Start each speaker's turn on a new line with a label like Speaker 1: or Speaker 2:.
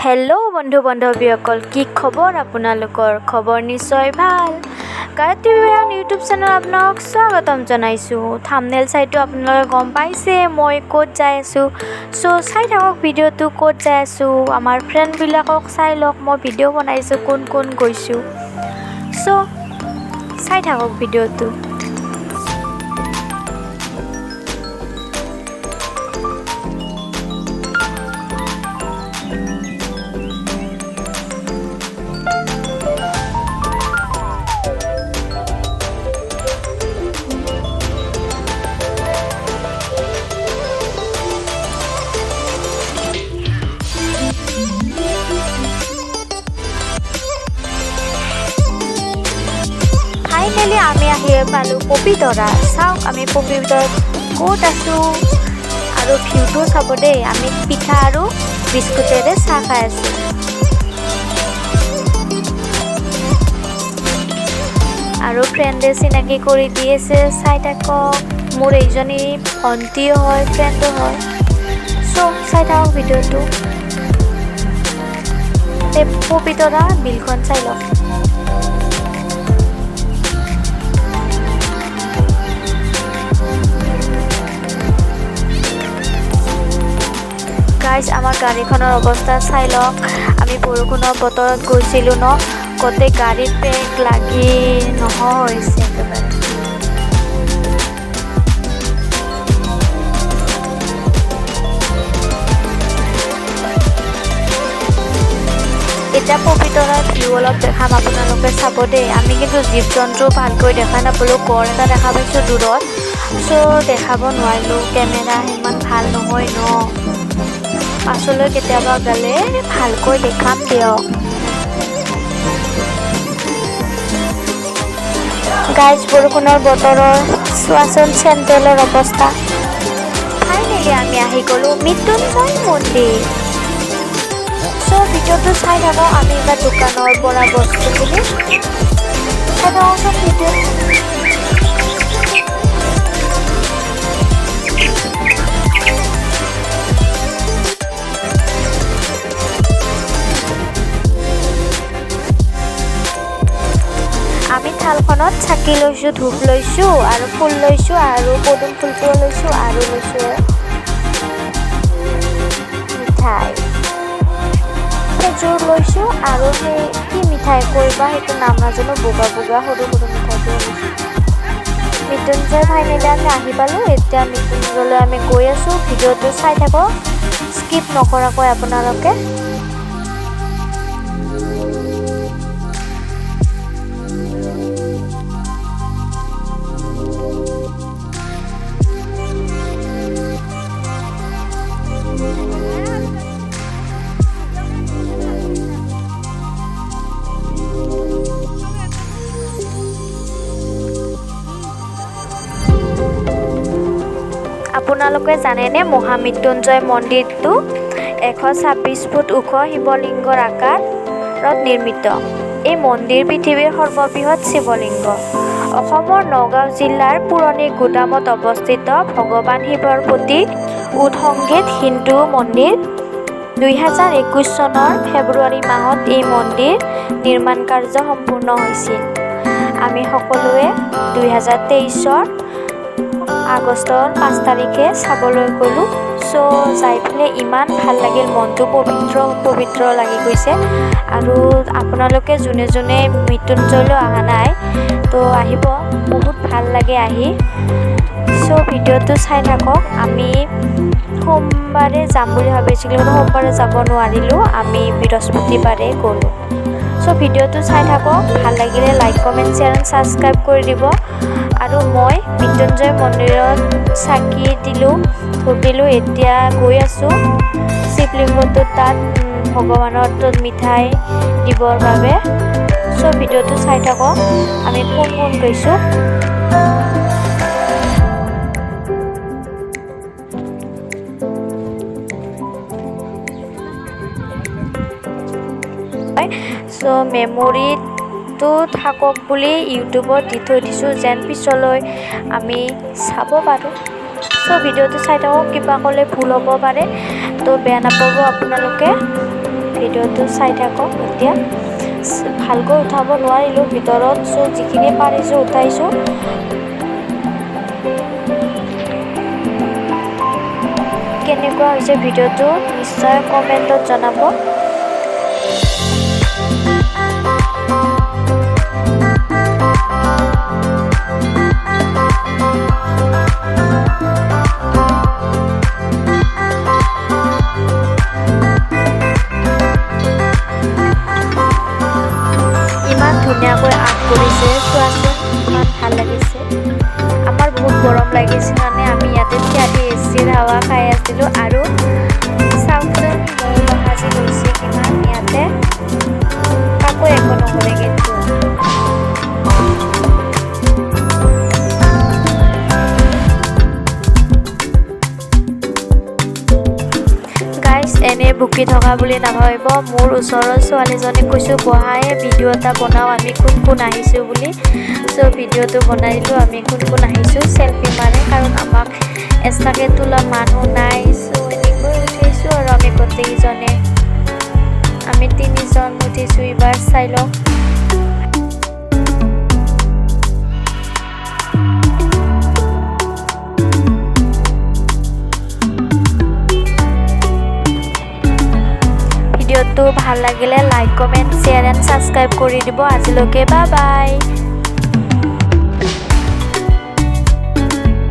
Speaker 1: Hello' বন্ধু বান্ধৱীসকল, কি খবৰ আপোনালোকৰ? খবৰ নিশ্চয় ভাল। গায়ত্ৰী বিহান ইউটিউব চেনেল আপোনাক স্বাগতম জনাইছোঁ। থাম্বনেইল চাইটো আপোনালোকে গম পাইছে মই ক'ত যাই আছোঁ। চাই থাকক ভিডিঅ'টো, ক'ত যাই আছোঁ। আমাৰ ফ্ৰেণ্ডবিলাকক চাই লওক, মই ভিডিঅ' বনাইছোঁ কোন কোন গৈছোঁ। চাই থাকক ভিডিঅ'টো। ফাইনেলি আমি আহি পালোঁ পবিতৰা। চাওক আমি পবিতৰাত ক'ত আছোঁ আৰু ভিউটো চাব দেই। আমি পিঠা আৰু বিস্কুটেৰে চাহ খাই আছোঁ। আৰু ফ্ৰেণ্ডে চিনাকি কৰি দি আছে, চাই থাকক। মোৰ এইজনী ভণ্টিও হয়, ফ্ৰেণ্ডো হয়। চাই থাকক ভিডিঅ'টো। পবিতৰা বিলখন চাই লওক। গাইজ, আমাৰ গাড়ীখনৰ অৱস্থা চাই লওক। আমি বৰষুণৰ বতৰত গৈছিলোঁ ন, গোটেই গাড়ীত পেক লাগি নহয় হৈছে একেবাৰে। এতিয়া পবিতৰাৰ ভিউ অলপ দেখাম, আপোনালোকে চাব দেই। আমি কিন্তু জীৱ জন্তু ভালকৈ দেখা নাপালোঁ। গড় এটা দেখা পাইছোঁ দূৰত, দেখাব নোৱাৰিলোঁ। কেমেৰা সিমান ভাল নহয় ন, পাছলৈ কেতিয়াবা গ'লে ভালকৈ দেখাম দিয়ক। গাইজ, বৰষুণৰ বতৰৰ চোৱাচোন চেণ্ট্ৰেলৰ অৱস্থা। ফাইনেলি আমি আহি গ'লোঁ মৃত্যুঞ্জয় মন্দিৰ। ভিডিঅ'টো চাই থাকক। আমি এটা দোকানৰ পৰা বস্তু কিনি চাই থাকোঁচোন ভিডিঅ'। আমি থালখনত চাকি লৈছোঁ, ধূপ লৈছোঁ আৰু ফুল লৈছোঁ আৰু পদুম ফুলটো লৈছোঁ আৰু লৈছোঁ মিঠাই। খেজুৰ লৈছোঁ আৰু সেই কি মিঠাই কৰিবা সেইটো নাম নাজানো, বগা বগা সৰু সৰু মিঠাইটো লৈছোঁ। মৃত্যুঞ্জয় ফাইনেলি আমি আহি পালোঁ। এতিয়া মৃত্যুঞ্জয়লৈ আমি গৈ আছোঁ। ভিডিঅ'টো চাই থাকক, স্কিপ নকৰাকৈ আপোনালোকে। আপোনালোকে জানেনে, মহামৃত্যুঞ্জয় মন্দিৰটো 126 ফুট ওখ শিৱলিংগৰ আকাৰত নিৰ্মিত। এই মন্দিৰ পৃথিৱীৰ সৰ্ববৃহৎ শিৱলিংগ। অসমৰ নগাঁও জিলাৰ পুৰণি গুদামত অৱস্থিত ভগৱান শিৱৰ প্ৰতি উৎসৰ্গিত হিন্দু মন্দিৰ। 2021 চনৰ ফেব্ৰুৱাৰী মাহত এই মন্দিৰ নিৰ্মাণ কাৰ্য সম্পূৰ্ণ হৈছিল। আমি সকলোৱে 2023 আগষ্টৰ 5 তাৰিখে চাবলৈ গ'লোঁ। যাই পেলাই ইমান ভাল লাগিল, মনটো পবিত্ৰ লাগি গৈছে। আৰু আপোনালোকে যোনে যোনে মৃত্যুঞ্জয়লৈ অহা নাই আহিব, বহুত ভাল লাগে আহি। ভিডিঅ'টো চাই থাকক। আমি সোমবাৰে যাম বুলি ভাবিছিলোঁ, কিন্তু সোমবাৰে যাব নোৱাৰিলোঁ। আমি বৃহস্পতিবাৰে গ'লোঁ। ভিডিঅ'টো চাই থাকক। ভাল লাগিলে like, comment, share and subscribe কৰি দিব। আৰু মই মৃত্যুঞ্জয় মন্দিৰত চাকি দিলোঁ, ধূপ দিলোঁ। এতিয়া গৈ আছোঁ শিৱলিংগটোত, তাত ভগৱানৰ মিঠাই দিবৰ বাবে। ভিডিঅ'টো চাই থাকক। আমি কোন কোন গৈছোঁ। মেমৰিটো থাকক বুলি ইউটিউবত দি থৈ দিছোঁ, যেন পিছলৈ আমি চাব পাৰোঁ। ভিডিঅ'টো চাই থাকক। কিবা ক'লে ভুল হ'ব পাৰে, বেয়া নাপাব আপোনালোকে। ভিডিঅ'টো চাই থাকক। এতিয়া ভালকৈ উঠাব নোৱাৰিলোঁ ভিতৰত, চ' যিখিনি পাৰিছোঁ উঠাইছোঁ। কেনেকুৱা হৈছে ভিডিঅ'টো নিশ্চয় কমেণ্টত জনাব। ইমান ধুনীয়াকৈ আৰ্ট কৰিছে চোৱাচোন, ইমান ভাল লাগিছে। আমাৰ বহুত গৰম লাগিছিল কাৰণে আমি ইয়াতে থিয় দি এচিৰ হাৱা খাই আছিলোঁ। আৰু চাওকচোন মৌ বাহাজি লৈছে কিমান, ইয়াতে কাকো একো নকৰে কিন্তু। গাইজ এনেই বুকি থকা বুলি নাভাবিব, মোৰ ওচৰৰ ছোৱালীজনীক কৈছোঁ বহায়ে ভিডিঅ' এটা বনাওঁ আমি কোন কোন আহিছোঁ বুলি। চ' ভিডিঅ'টো বনাই দিলোঁ আমি কোন কোন আহিছোঁ চেল্ফি মাৰে, কাৰণ আমাক এক্সট্ৰাকৈ তোলা মানুহ নাই। চ' এনেকৈ উঠিছোঁ আৰু আমি গোটেইকেইজনে, আমি 3জন উঠিছোঁ। এইবাৰ চাই লওক। ভিডিঅ'টো ভাল লাগিলে like, comment, share and subscribe কৰি দিব। আজিলৈকে বাই বাই।